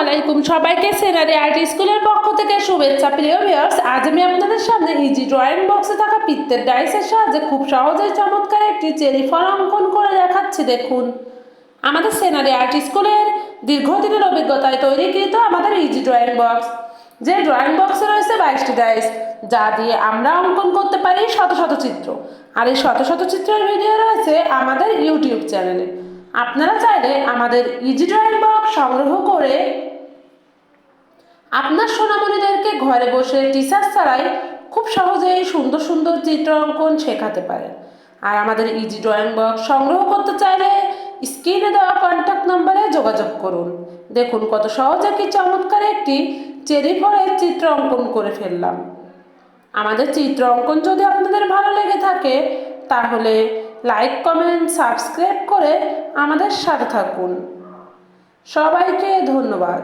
আলাইকুম সবাইকে সেনারি আর্ট স্কুলের পক্ষ থেকে শুভেচ্ছা। প্রিয় ভিউয়ার্স, আজ আমি আপনাদের সামনে ইজি ড্রয়িং বক্সে থাকা পিত্তের ডাইসের সাহায্যে খুব সহজেই চমৎকার একটি চেরি ফল অঙ্কন করে দেখাচ্ছি। দেখুন, আমাদের সেনারি আর্ট স্কুলের দীর্ঘদিনের অভিজ্ঞতায় তৈরিকৃত আমাদের ইজি ড্রয়িং বক্স, যে ড্রয়িং বক্সে রয়েছে 22টি ডাইস, যা দিয়ে আমরা অঙ্কন করতে পারি শত শত চিত্র। আর এই শত শত চিত্রের ভিডিও রয়েছে আমাদের ইউটিউব চ্যানেলে। আপনারা চাইলে আমাদের ইজি ড্রয়িং বক্স সংগ্রহ করে আপনার সোনামণিদেরকে ঘরে বসে টিচার ছাড়াই খুব সহজেই সুন্দর সুন্দর চিত্র অঙ্কন শেখাতে পারেন। আর আমাদের ইজি ড্রয়িং বক্স সংগ্রহ করতে চাইলে স্ক্রিনে দেওয়া কন্ট্যাক্ট নম্বরে যোগাযোগ করুন। দেখুন কত সহজে কি চমৎকার একটি চেরি ফলের চিত্র অঙ্কন করে ফেললাম। আমাদের চিত্র অঙ্কন যদি আপনাদের ভালো লেগে থাকে তাহলে লাইক, কমেন্ট, সাবস্ক্রাইব করে আমাদের সাথে থাকুন। সবাইকে ধন্যবাদ।